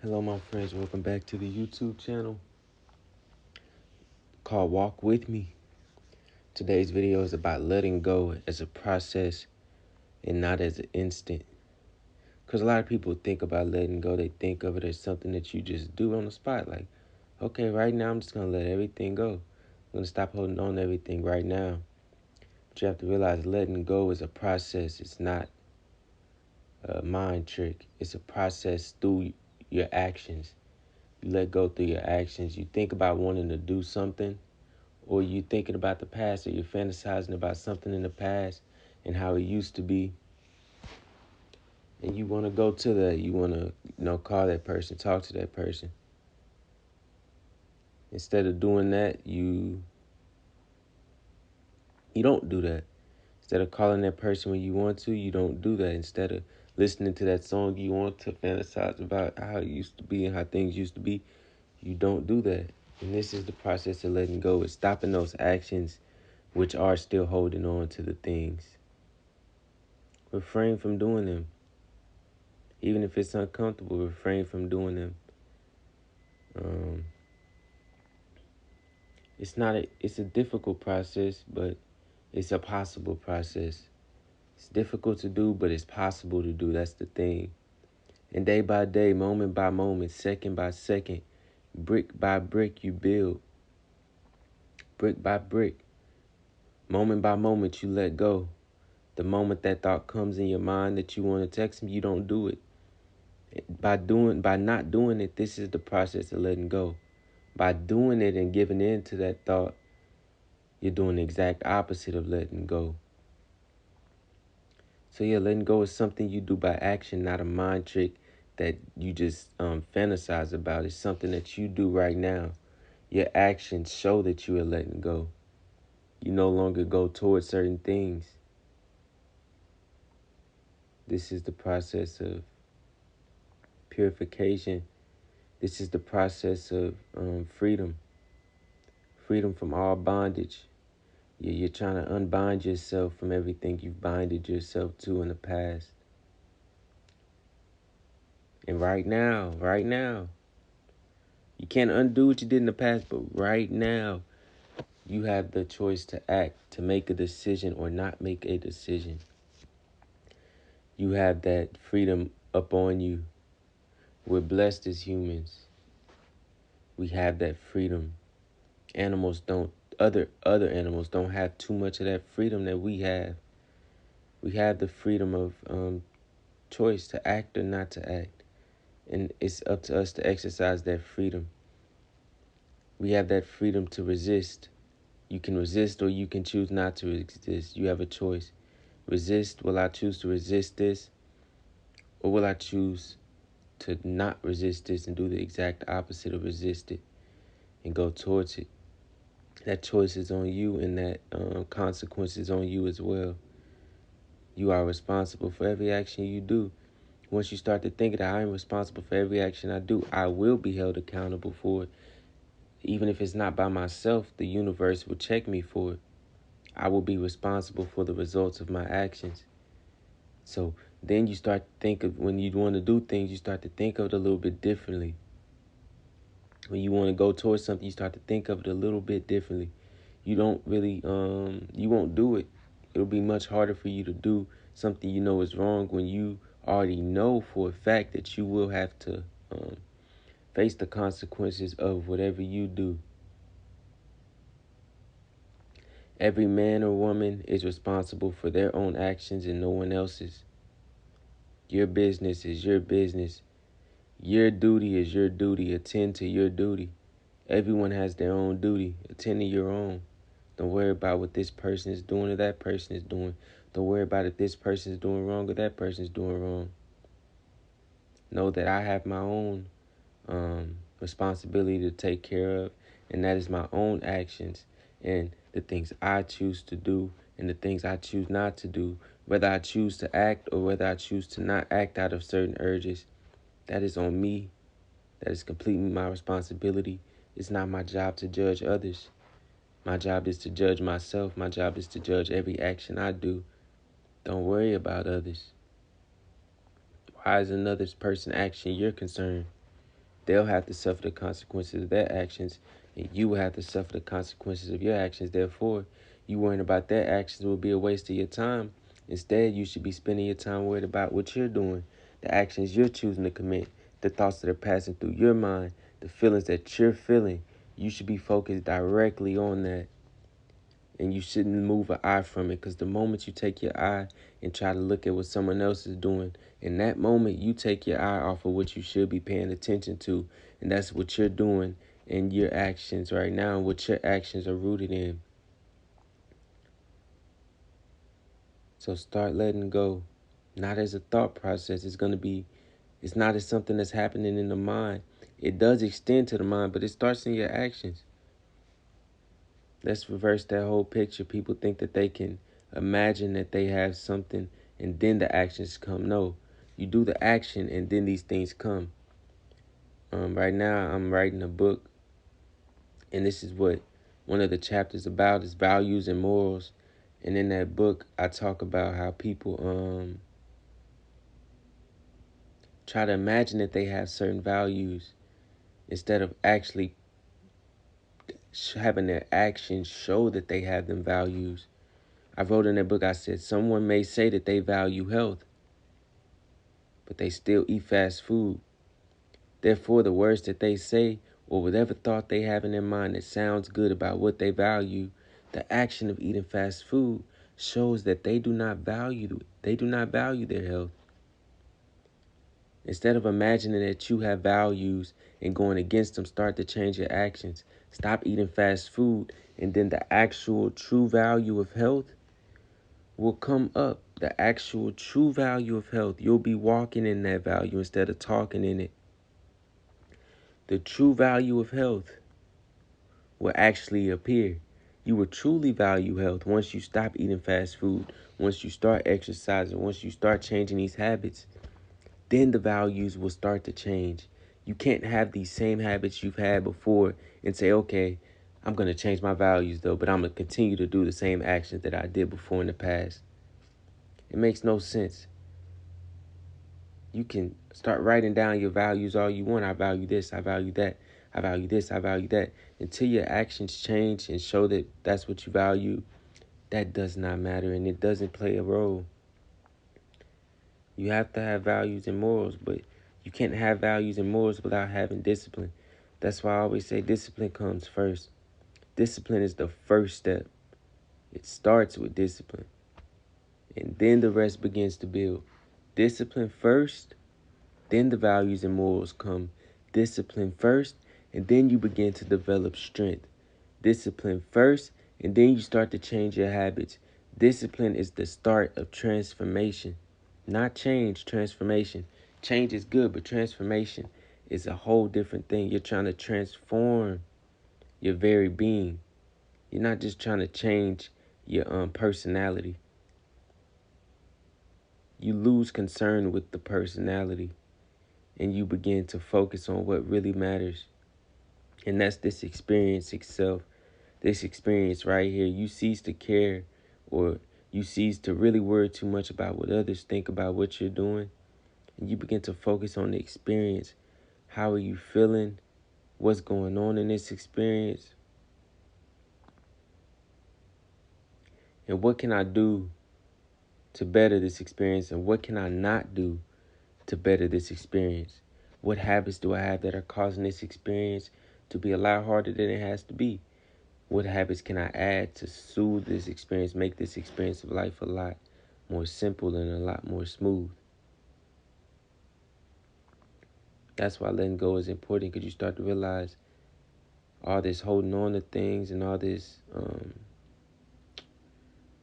Hello, my friends. Welcome back to the YouTube channel called Walk With Me. Today's video is about letting go as a process and not as an instant. Because a lot of people think about letting go. They think of it as something that you just do on the spot. Like, okay, right now I'm just going to let everything go. I'm going to stop holding on to everything right now. But you have to realize letting go is a process. It's not a mind trick. It's a process through your actions. You let go through your actions. You think about wanting to do something, or you thinking about the past, or you're fantasizing about something in the past and how it used to be. And you want to go to that. You want to, call that person, talk to that person. Instead of doing that, you don't do that. Instead of calling that person when you want to, you don't do that. Instead of listening to that song you want to fantasize about how it used to be and how things used to be, you don't do that. And this is the process of letting go. It's stopping those actions which are still holding on to the things. Refrain from doing them. Even if it's uncomfortable, refrain from doing them. It's a difficult process, but it's a possible process. It's difficult to do, but it's possible to do. That's the thing. And day by day, moment by moment, second by second, brick by brick, you build. Brick by brick. Moment by moment, you let go. The moment that thought comes in your mind that you want to text him, you don't do it. By not doing it, this is the process of letting go. By doing it and giving in to that thought, you're doing the exact opposite of letting go. So yeah, letting go is something you do by action, not a mind trick that you just fantasize about. It's something that you do right now. Your actions show that you are letting go. You no longer go towards certain things. This is the process of purification. This is the process of freedom. Freedom from all bondage. You're trying to unbind yourself from everything you've binded yourself to in the past. And right now, you can't undo what you did in the past, but right now, you have the choice to act, to make a decision or not make a decision. You have that freedom up on you. We're blessed as humans. We have that freedom. Other animals don't have too much of that freedom that we have. We have the freedom of choice to act or not to act. And it's up to us to exercise that freedom. We have that freedom to resist. You can resist or you can choose not to resist. You have a choice. Resist, will I choose to resist this? Or will I choose to not resist this and do the exact opposite of resist it and go towards it? That choice is on you, and that consequence is on you as well. You are responsible for every action you do. Once you start to think that I am responsible for every action I do, I will be held accountable for it. Even if it's not by myself, the universe will check me for it. I will be responsible for the results of my actions. So then you start to think of, when you want to do things, you start to think of it a little bit differently. When you want to go towards something, you start to think of it a little bit differently. You don't really, you won't do it. It'll be much harder for you to do something you know is wrong when you already know for a fact that you will have to face the consequences of whatever you do. Every man or woman is responsible for their own actions and no one else's. Your business is your business. Your duty is your duty. Attend to your duty. Everyone has their own duty. Attend to your own. Don't worry about what this person is doing or that person is doing. Don't worry about if this person is doing wrong or that person is doing wrong. Know that I have my own responsibility to take care of, and that is my own actions and the things I choose to do and the things I choose not to do, whether I choose to act or whether I choose to not act out of certain urges. That is on me. That is completely my responsibility. It's not my job to judge others. My job is to judge myself. My job is to judge every action I do. Don't worry about others. Why is another person's action your concern? They'll have to suffer the consequences of their actions, and you will have to suffer the consequences of your actions. Therefore, you worrying about their actions will be a waste of your time. Instead, you should be spending your time worried about what you're doing, the actions you're choosing to commit, the thoughts that are passing through your mind, the feelings that you're feeling. You should be focused directly on that. And you shouldn't move an eye from it, because the moment you take your eye and try to look at what someone else is doing, in that moment you take your eye off of what you should be paying attention to, and that's what you're doing in your actions right now, what your actions are rooted in. So start letting go, not as a thought process. It's not as something that's happening in the mind. It does extend to the mind, but it starts in your actions. Let's reverse that whole picture. People think that they can imagine that they have something and then the actions come. No, you do the action and then these things come. Right now, I'm writing a book, and this is what one of the chapters about is values and morals. And in that book, I talk about how people try to imagine that they have certain values instead of actually having their actions show that they have them values. I wrote in that book, I said, someone may say that they value health, but they still eat fast food. Therefore, the words that they say, or whatever thought they have in their mind that sounds good about what they value, the action of eating fast food shows that they do not value their health. Instead of imagining that you have values and going against them, start to change your actions. Stop eating fast food, and then the actual true value of health will come up. The actual true value of health, you'll be walking in that value instead of talking in it. The true value of health will actually appear. You will truly value health once you stop eating fast food, once you start exercising, once you start changing these habits. Then the values will start to change. You can't have these same habits you've had before and say, okay, I'm going to change my values though, but I'm going to continue to do the same actions that I did before in the past. It makes no sense. You can start writing down your values all you want. I value this, I value that, I value this, I value that. Until your actions change and show that that's what you value, that does not matter, and it doesn't play a role. You have to have values and morals, but you can't have values and morals without having discipline. That's why I always say discipline comes first. Discipline is the first step. It starts with discipline, and then the rest begins to build. Discipline first, then the values and morals come. Discipline first, and then you begin to develop strength. Discipline first, and then you start to change your habits. Discipline is the start of transformation. Not change, transformation. Change is good, but transformation is a whole different thing. You're trying to transform your very being. You're not just trying to change your personality. You lose concern with the personality, and you begin to focus on what really matters. And that's this experience itself. This experience right here. You cease to care, or you cease to really worry too much about what others think about what you're doing. And you begin to focus on the experience. How are you feeling? What's going on in this experience? And what can I do to better this experience? And what can I not do to better this experience? What habits do I have that are causing this experience to be a lot harder than it has to be? What habits can I add to soothe this experience, make this experience of life a lot more simple and a lot more smooth? That's why letting go is important, because you start to realize all this holding on to things and all this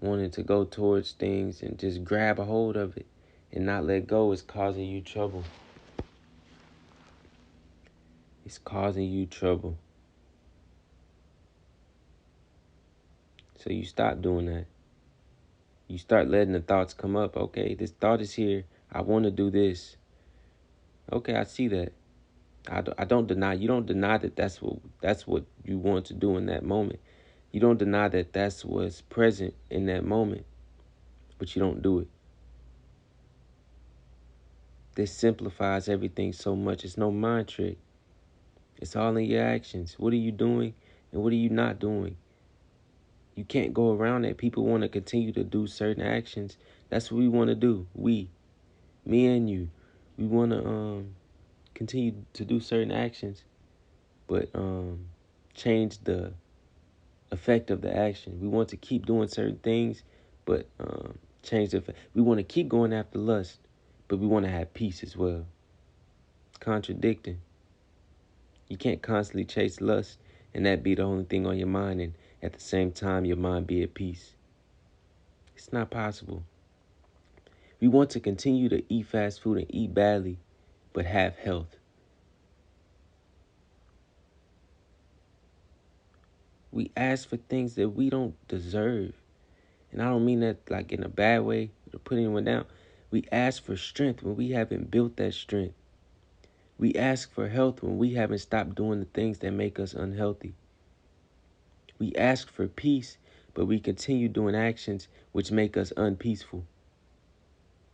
wanting to go towards things and just grab a hold of it and not let go is causing you trouble. It's causing you trouble. So you stop doing that. You start letting the thoughts come up. Okay, this thought is here. I want to do this. Okay, I see that. I don't deny. You don't deny that that's what you want to do in that moment. You don't deny that that's what's present in that moment, but you don't do it. This simplifies everything so much. It's no mind trick. It's all in your actions. What are you doing and what are you not doing? You can't go around that. People want to continue to do certain actions. That's what we want to do. Me and you, we want to continue to do certain actions, but change the effect of the action. We want to keep doing certain things, but change the effect. We want to keep going after lust, but we want to have peace as well. Contradicting. You can't constantly chase lust and that be the only thing on your mind, and at the same time your mind be at peace. It's not possible. We want to continue to eat fast food and eat badly, but have health. We ask for things that we don't deserve. And I don't mean that like in a bad way to put anyone down. We ask for strength when we haven't built that strength. We ask for health when we haven't stopped doing the things that make us unhealthy. We ask for peace, but we continue doing actions which make us unpeaceful.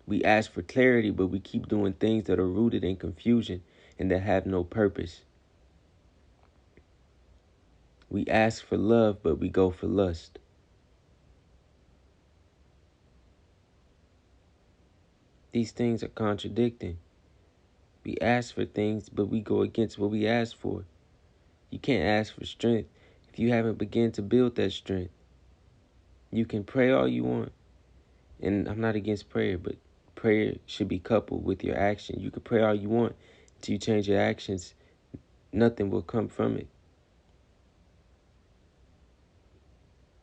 We ask for clarity, but we keep doing things that are rooted in confusion and that have no purpose. We ask for love, but we go for lust. These things are contradicting. We ask for things, but we go against what we ask for. You can't ask for strength if you haven't begun to build that strength. You can pray all you want. And I'm not against prayer, but prayer should be coupled with your action. You can pray all you want. Until you change your actions, nothing will come from it.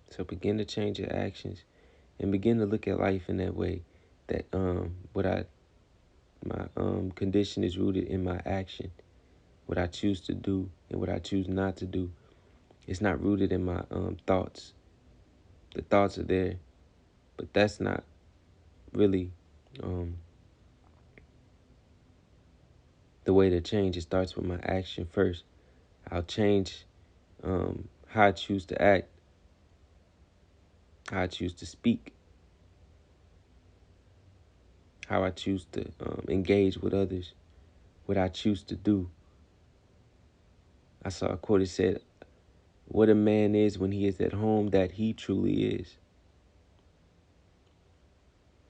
So begin to change your actions and begin to look at life in that way. That my condition is rooted in my action. What I choose to do and what I choose not to do. It's not rooted in my thoughts. The thoughts are there, but that's not really the way to change. It starts with my action first. I'll change how I choose to act, how I choose to speak, how I choose to engage with others, what I choose to do. I saw a quote that said, "What a man is when he is at home, that he truly is."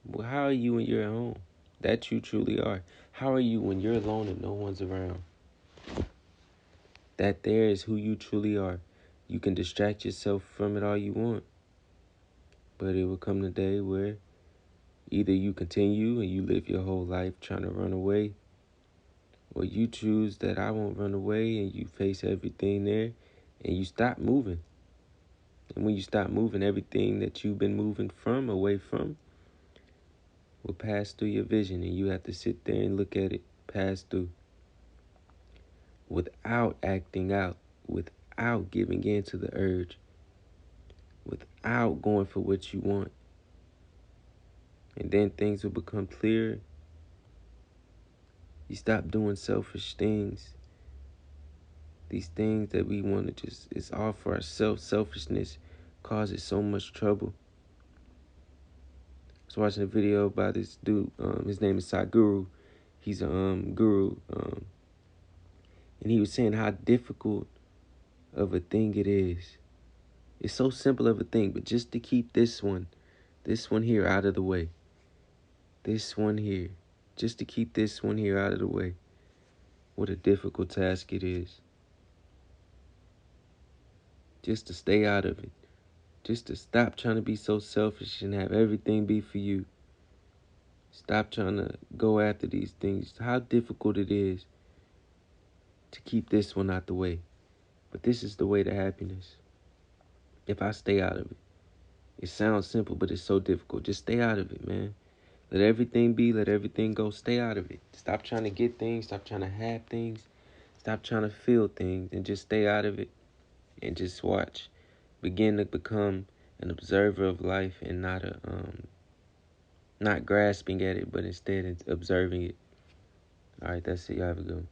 Well, how are you when you're at home? That you truly are. How are you when you're alone and no one's around? That there is who you truly are. You can distract yourself from it all you want, but it will come the day where either you continue and you live your whole life trying to run away, or you choose that I won't run away and you face everything there and you stop moving. And when you stop moving, everything that you've been moving from, away from, will pass through your vision, and you have to sit there and look at it pass through without acting out, without giving in to the urge, without going for what you want. And then things will become clearer. You stop doing selfish things. These things that we want to just, it's all for ourselves. Selfishness causes so much trouble. I was watching a video by this dude. His name is Sadhguru. He's a guru. And he was saying how difficult of a thing it is. It's so simple of a thing, but just to keep this one here out of the way. This one here. Just to keep this one here out of the way. What a difficult task it is. Just to stay out of it. Just to stop trying to be so selfish and have everything be for you. Stop trying to go after these things. How difficult it is to keep this one out the way. But this is the way to happiness. If I stay out of it. It sounds simple, but it's so difficult. Just stay out of it, man. Let everything be. Let everything go. Stay out of it. Stop trying to get things. Stop trying to have things. Stop trying to feel things. And just stay out of it. And just watch. Begin to become an observer of life and not grasping at it, but instead observing it. All right, that's it. Y'all have a good one.